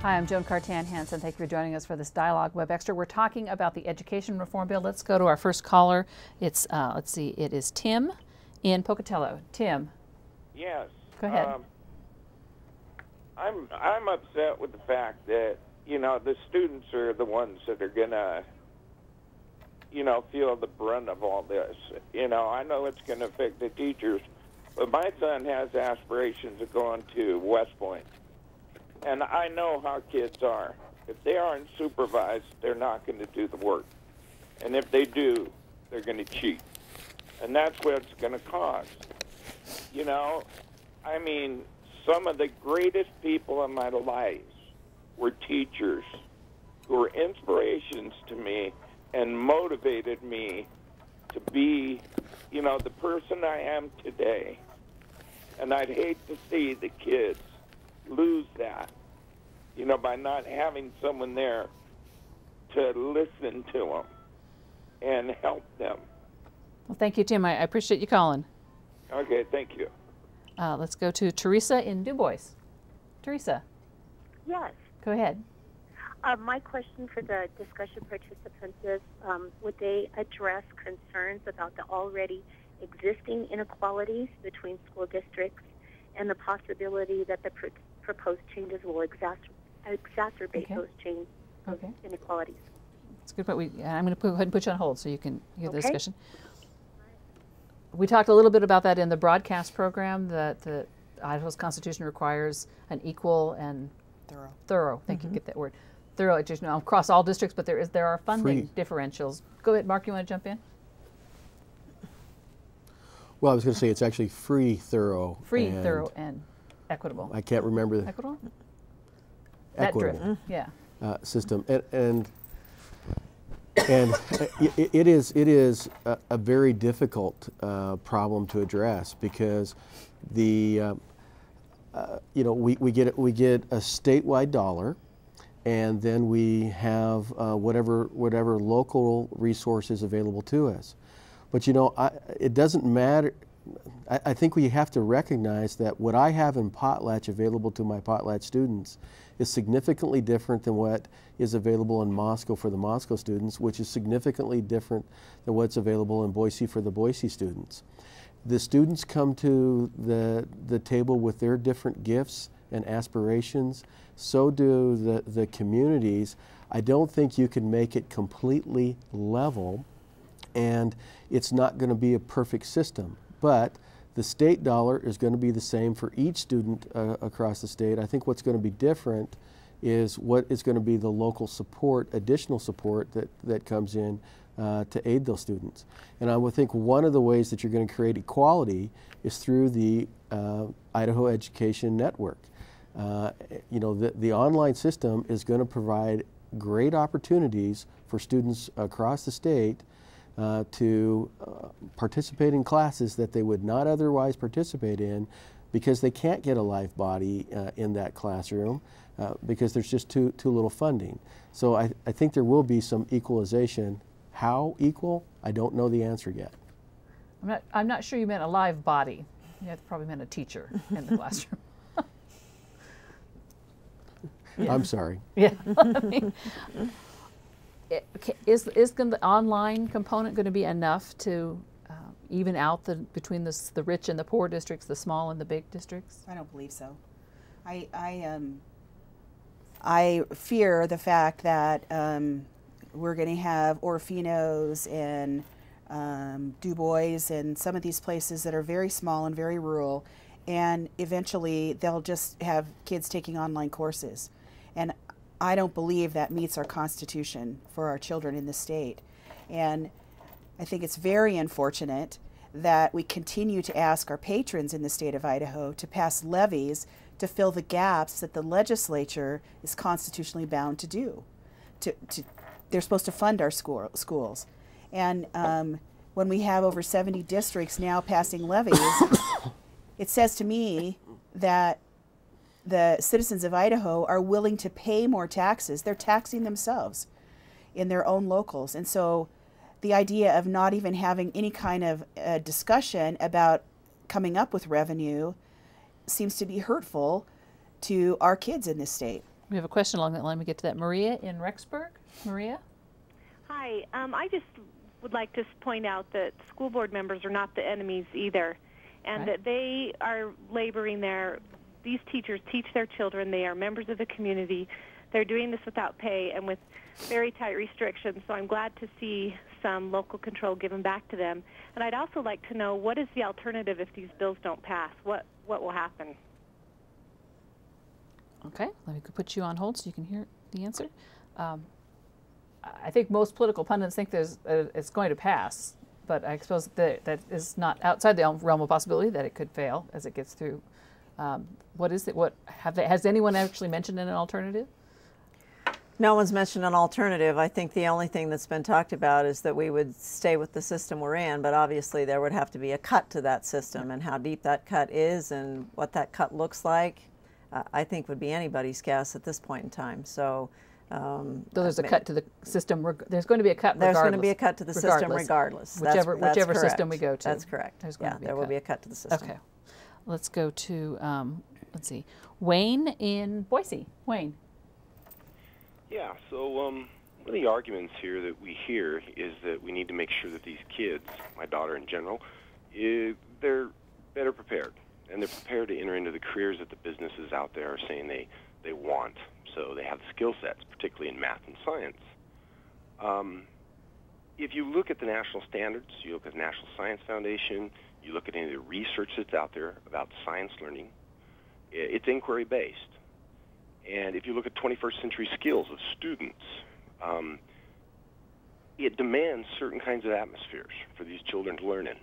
Hi, I'm Joan Cartan-Hansen. Thank you for joining us for this Dialogue Web Extra. We're talking about the Education Reform Bill. Let's go to our first caller. It's, let's see, it is Tim in Pocatello. Tim. Yes. Go ahead. I'm upset with the fact that, you know, the students are the ones that are going to, you know, feel the brunt of all this. You know, I know it's going to affect the teachers, but my son has aspirations of going to West Point. And I know how kids are. If they aren't supervised, they're not going to do the work. And if they do, they're going to cheat. And that's what it's going to cause. You know, I mean, some of the greatest people in my life were teachers who were inspirations to me and motivated me to be, you know, the person I am today. And I'd hate to see the kids lose that, you know, by not having someone there to listen to them and help them. Well, thank you, Tim. I appreciate you calling. Okay, thank you. Let's go to Teresa in Du Bois. Teresa. Yes. Go ahead. My question for the discussion participants is, would they address concerns about the already existing inequalities between school districts and the possibility that the proposed changes will exacerbate those inequalities? That's good. But I'm going to go ahead and put you on hold so you can hear the discussion. We talked a little bit about that in the broadcast program, that the Idaho's Constitution requires an equal and thorough. Thank you, get that word. Thorough education across all districts, but there are funding differentials. Go ahead, Mark. You want to jump in? Well, I was going to say it's actually free, thorough, and equitable. I can't remember the equitable. Equitable, yeah. System, and it is a very difficult problem to address, because the you know, we get a statewide dollar, and then we have whatever local resources available to us. But you know, it doesn't matter. I think we have to recognize that what I have in Potlatch available to my Potlatch students is significantly different than what is available in Moscow for the Moscow students, which is significantly different than what's available in Boise for the Boise students. The students come to the table with their different gifts and aspirations. So do the communities. I don't think you can make it completely level, and it's not going to be a perfect system. But the state dollar is going to be the same for each student across the state. I think what's going to be different is what is going to be the local support, additional support that comes in to aid those students. And I would think one of the ways that you're going to create equality is through the Idaho Education Network. You know, the online system is going to provide great opportunities for students across the state to participate in classes that they would not otherwise participate in, because they can't get a live body in that classroom because there's just too little funding. So I think there will be some equalization. How equal? I don't know the answer yet. I'm not sure you meant a live body. You probably meant a teacher in the classroom. Yeah. I'm sorry. Yeah. I mean, is the online component going to be enough to even out between the rich and the poor districts, the small and the big districts? I don't believe so. I fear the fact that we're going to have Orfinos and Du Bois and some of these places that are very small and very rural, and eventually they'll just have kids taking online courses. And I don't believe that meets our Constitution for our children in the state. And I think it's very unfortunate that we continue to ask our patrons in the state of Idaho to pass levies to fill the gaps that the legislature is constitutionally bound to do. They're supposed to fund our schools. And when we have over 70 districts now passing levies, it says to me that the citizens of Idaho are willing to pay more taxes. They're taxing themselves in their own locals. And so the idea of not even having any kind of discussion about coming up with revenue seems to be hurtful to our kids in this state. We have a question along that line. We get to that. Maria in Rexburg. Maria? Hi. I just would like to point out that school board members are not the enemies either, and that they are laboring there. These teachers teach their children. They are members of the community. They're doing this without pay and with very tight restrictions, so I'm glad to see some local control given back to them. And I'd also like to know, what is the alternative if these bills don't pass? What will happen? Okay, let me put you on hold so you can hear the answer. I think most political pundits think it's going to pass, but I suppose that is not outside the realm of possibility that it could fail as it gets through. What is it? Has anyone actually mentioned an alternative? No one's mentioned an alternative. I think the only thing that's been talked about is that we would stay with the system we're in, but obviously there would have to be a cut to that system, and how deep that cut is and what that cut looks like, I think would be anybody's guess at this point in time. So there's a cut to the system. There's going to be a cut regardless. There's going to be a cut to the system regardless. Whichever system we go to. That's correct. There will be a cut to the system. Okay. Let's go to, let's see, Wayne in Boise. Wayne. Yeah, so one of the arguments here that we hear is that we need to make sure that these kids, my daughter in general, they're better prepared. And they're prepared to enter into the careers that the businesses out there are saying they want. So they have the skill sets, particularly in math and science. If you look at the national standards, you look at the National Science Foundation, you look at any of the research that's out there about science learning, it's inquiry-based. And if you look at 21st century skills of students, it demands certain kinds of atmospheres for these children to learn in.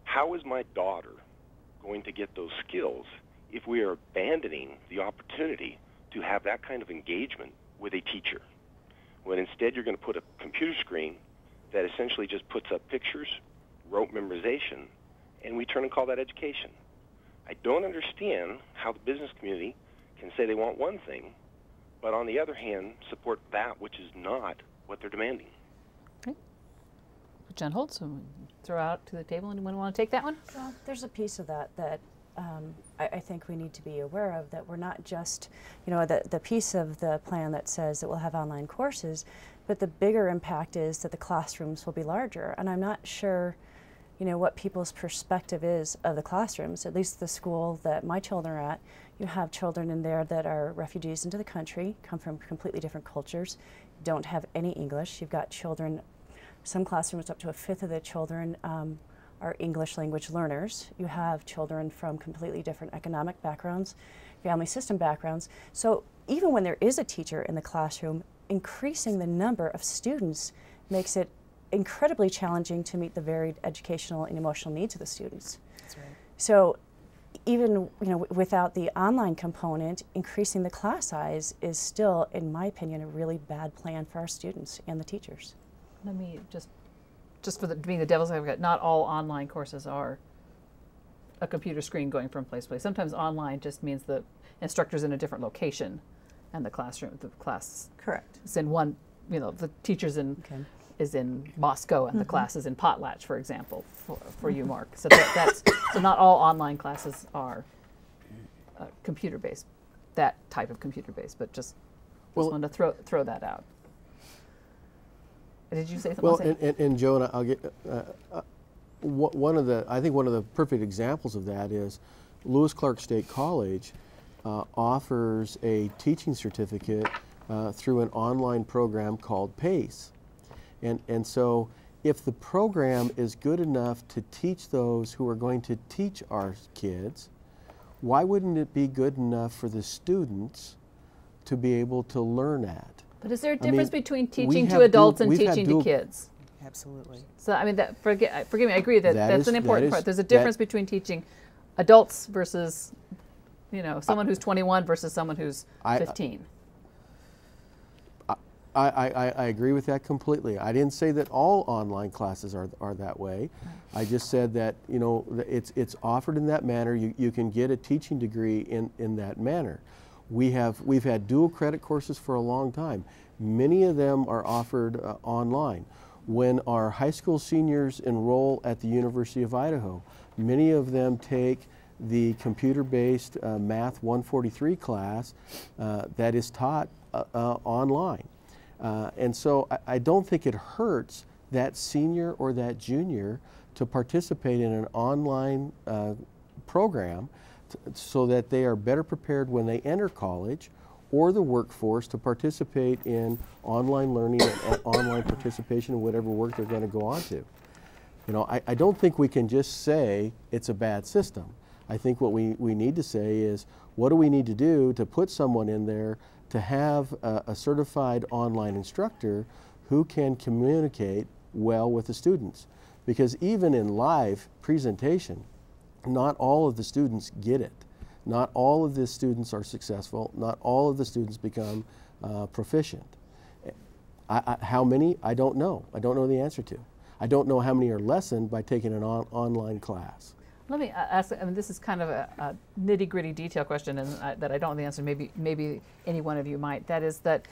How is my daughter going to get those skills if we are abandoning the opportunity to have that kind of engagement with a teacher, when instead you're going to put a computer screen that essentially just puts up pictures, rote memorization, and we turn and call that education? I don't understand how the business community can say they want one thing, but on the other hand, support that which is not what they're demanding. Okay. Put you on hold, so throw out to the table. Anyone want to take that one? Well, there's a piece of that I think we need to be aware of, that we're not just, the piece of the plan that says that we'll have online courses, but the bigger impact is that the classrooms will be larger. And I'm not sure, what people's perspective is of the classrooms. At least the school that my children are at, you have children in there that are refugees into the country, come from completely different cultures, don't have any English. You've got children, some classrooms up to a fifth of the children are English language learners. You have children from completely different economic backgrounds, family system backgrounds. So even when there is a teacher in the classroom, increasing the number of students makes it incredibly challenging to meet the varied educational and emotional needs of the students. That's right. So even without the online component, increasing the class size is still, in my opinion, a really bad plan for our students and the teachers. Let me just for being the devil's advocate, not all online courses are a computer screen going from place to place. Sometimes online just means the instructor's in a different location and the class Correct. is in one, the teacher's is in Moscow and the class is in Potlatch, for example, for you, Mark. So so not all online classes are computer-based, that type of computer-based, but just wanted to throw that out. Did you say something? Well, and Joan, I'll get one of the perfect examples of that is Lewis Clark State College offers a teaching certificate through an online program called PACE. And so if the program is good enough to teach those who are going to teach our kids, why wouldn't it be good enough for the students to be able to learn at? But is there a difference between teaching to adults and teaching to kids? Absolutely. So forgive me, I agree that's an important part. There's a difference between teaching adults versus, someone who's 21 versus someone who's 15. I agree with that completely. I didn't say that all online classes are that way. I just said that it's offered in that manner. You can get a teaching degree in that manner. We've had dual credit courses for a long time. Many of them are offered online. When our high school seniors enroll at the University of Idaho, many of them take the computer-based Math 143 class that is taught online. And so I don't think it hurts that senior or that junior to participate in an online program so that they are better prepared when they enter college or the workforce to participate in online learning and online participation in whatever work they're going to go on to. You know, I don't think we can just say it's a bad system. I think what we need to say is, what do we need to do to put someone in there to have a certified online instructor who can communicate well with the students? Because even in live presentation, not all of the students get it. Not all of the students are successful. Not all of the students become proficient. How many? I don't know. I don't know the answer to. I don't know how many are lessened by taking an online class. Let me ask, I mean, this is kind of a nitty-gritty detail question and that I don't know the answer. Maybe any one of you might. That is that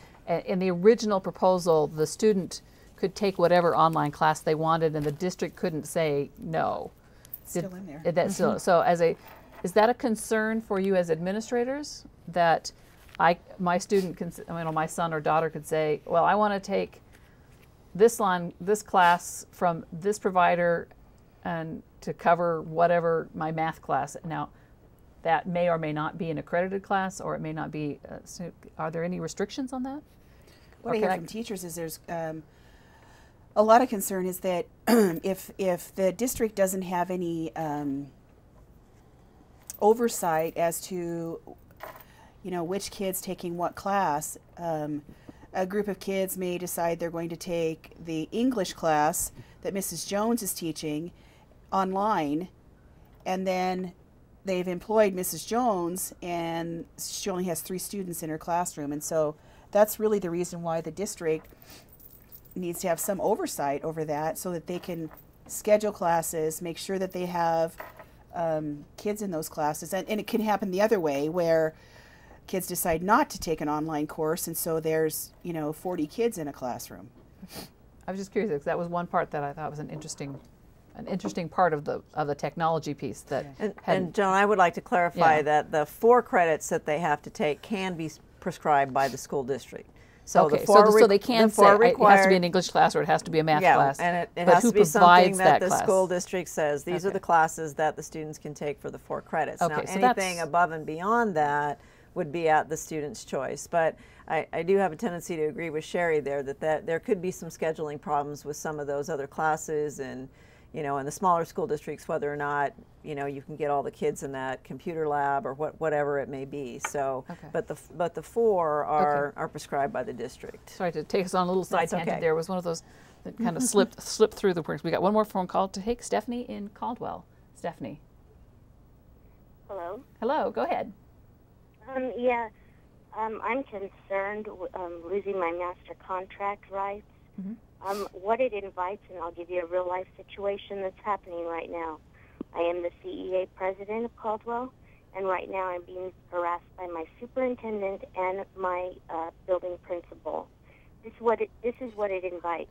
in the original proposal, the student could take whatever online class they wanted and the district couldn't say no. Still in there. So is that a concern for you as administrators, that my student can, my son or daughter could say, well, I want to take this class from this provider and to cover whatever my math class. Now, that may or may not be an accredited class, or it may not be. So are there any restrictions on that? What I hear from teachers is there's a lot of concern is that if the district doesn't have any oversight as to, which kid's taking what class, a group of kids may decide they're going to take the English class that Mrs. Jones is teaching online, and then they've employed Mrs. Jones and she only has 3 students in her classroom. And so that's really the reason why the district needs to have some oversight over that, so that they can schedule classes, make sure that they have kids in those classes. And it can happen the other way, where kids decide not to take an online course, and so there's 40 kids in a classroom. Okay. I was just curious, because that was one part that I thought was an interesting part of the technology piece. That and Joan, I would like to clarify that the 4 credits that they have to take can be prescribed by the school district. So okay, the so they can say it has to be an English class or it has to be a math class. And it has to be something that the school district says, these are the classes that the students can take for the 4 credits. Okay, now, so anything above and beyond that would be at the student's choice. But I do have a tendency to agree with Sherry there that there could be some scheduling problems with some of those other classes, and in the smaller school districts, whether or not you can get all the kids in that computer lab or whatever it may be. So, but the 4 are prescribed by the district. Sorry to take us on a little side tangent. There was one of those that kind of slipped through the works. We got one more phone call to take. Stephanie in Caldwell. Stephanie. Hello. Hello. Go ahead. I'm concerned losing my master contract rights. Mm-hmm. What it invites, and I'll give you a real-life situation that's happening right now. I am the CEA president of Caldwell, and right now I'm being harassed by my superintendent and my building principal. This is what it invites,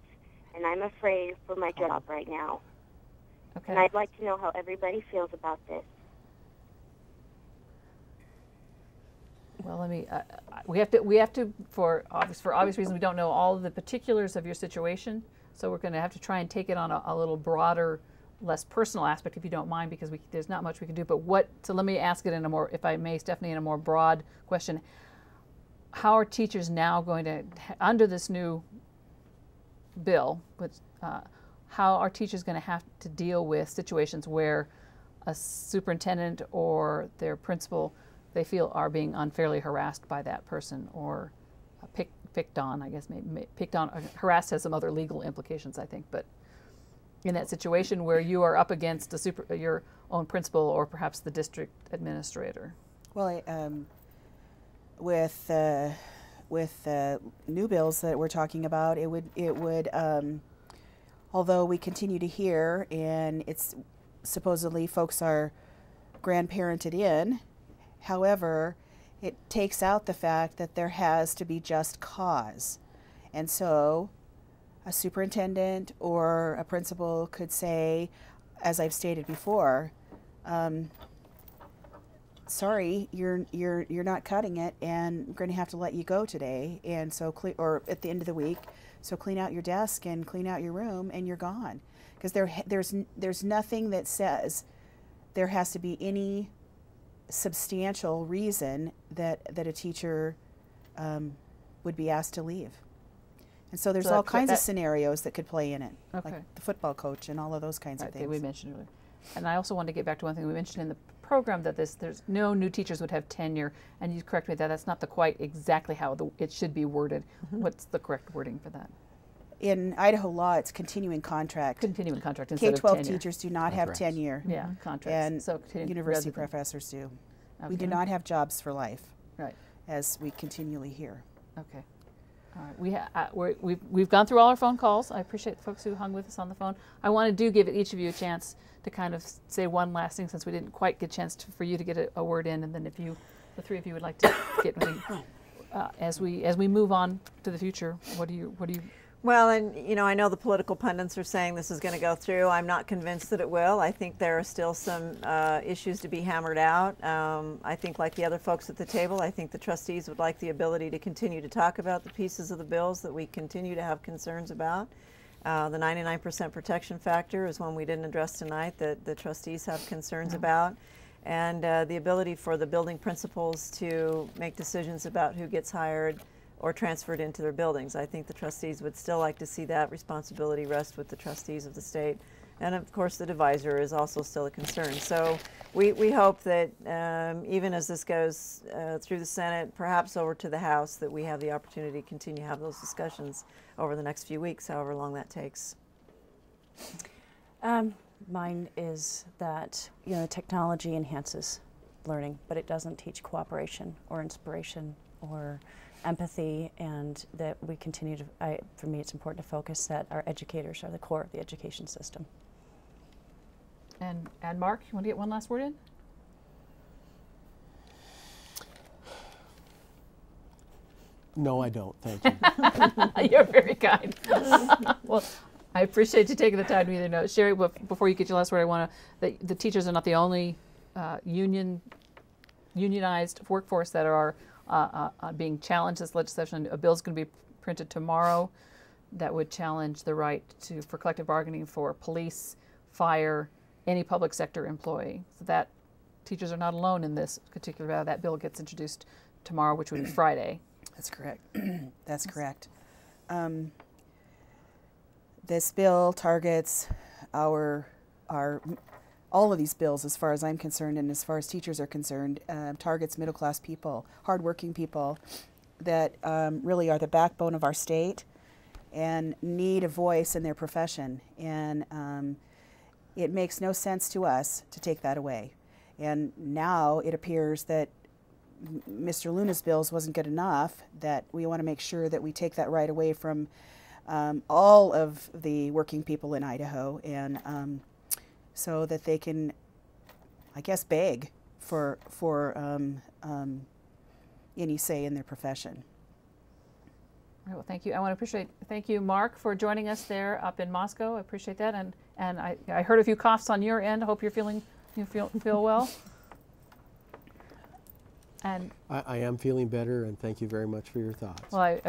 and I'm afraid for my job right now. Okay. And I'd like to know how everybody feels about this. Well, we have to, for obvious reasons, we don't know all of the particulars of your situation, so we're going to have to try and take it on a little broader, less personal aspect, if you don't mind, because there's not much we can do. But so let me ask it in a more, if I may, Stephanie, in a more broad question. How are teachers now going to, under this new bill, how are teachers going to have to deal with situations where a superintendent or their principal, they feel, are being unfairly harassed by that person, or picked on, I guess, maybe picked on. Harassed has some other legal implications, I think, but in that situation where you are up against your own principal or perhaps the district administrator. Well, with new bills that we're talking about, it would although we continue to hear, and it's supposedly folks are grandparented in. However, it takes out the fact that there has to be just cause. And so a superintendent or a principal could say, as I've stated before, sorry, you're not cutting it, and we're going to have to let you go today. And so, or at the end of the week, so clean out your desk and clean out your room, and you're gone. Because there's nothing that says there has to be any substantial reason that a teacher would be asked to leave. And so there's all kinds of scenarios that could play in it, like the football coach and all of those kinds of things. We mentioned earlier. And I also wanted to get back to one thing we mentioned in the program, that there's no new teachers would have tenure, and you correct me that that's not quite exactly how it should be worded. What's the correct wording for that? In Idaho law, it's continuing contract. Continuing contract instead of tenure. K-12 teachers do not have tenure. Yeah, contracts. And so university professors do. We do not have jobs for life. Right. As we continually hear. Okay. All right. We've gone through all our phone calls. I appreciate the folks who hung with us on the phone. I want to give each of you a chance to kind of say one last thing, since we didn't quite get a chance for you to get a word in, and then if the three of you would like to get as we move on to the future, what do you? Well, and I know the political pundits are saying this is going to go through. I'm not convinced that it will. I think there are still some issues to be hammered out. I think, like the other folks at the table, I think the trustees would like the ability to continue to talk about the pieces of the bills that we continue to have concerns about. The 99% protection factor is one we didn't address tonight that the trustees have concerns about. And the ability for the building principals to make decisions about who gets hired or transferred into their buildings. I think the trustees would still like to see that responsibility rest with the trustees of the state. And of course the divisor is also still a concern. So we hope that even as this goes through the Senate, perhaps over to the House, that we have the opportunity to continue to have those discussions over the next few weeks, however long that takes. Mine is that technology enhances learning, but it doesn't teach cooperation or inspiration or empathy, and that we continue to, for me it's important to focus that our educators are the core of the education system. And Mark, you want to get one last word in? No, I don't. Thank you. You're very kind. Well, I appreciate you taking the time to either know. Sherry, before you get your last word, I want to, the teachers are not the only unionized workforce that are being challenged. This legislation, a bill's going to be printed tomorrow that would challenge the right for collective bargaining for police, fire, any public sector employee. So that teachers are not alone in this particular bill. That bill gets introduced tomorrow, which would be Friday. That's correct. That's correct. This bill targets all of these bills, as far as I'm concerned, and as far as teachers are concerned, targets middle-class people, hardworking people that really are the backbone of our state and need a voice in their profession. And it makes no sense to us to take that away. And now it appears that Mr. Luna's bills wasn't good enough, that we want to make sure that we take that right away from all of the working people in Idaho, and so that they can, I guess, beg for any say in their profession. All right, well, thank you. I want to thank you, Mark, for joining us there up in Moscow. I appreciate that, and I heard a few coughs on your end. I hope you feel well. And I am feeling better, and thank you very much for your thoughts. Well, I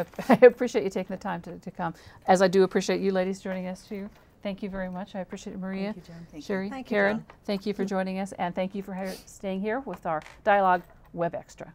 appreciate you taking the time to come, as I do appreciate you ladies joining us too. Thank you very much. I appreciate it, Maria, Thank you, Jen. Sherry, Thank you, Karen. John. Thank you for joining us, and thank you for staying here with our Dialogue Web Extra.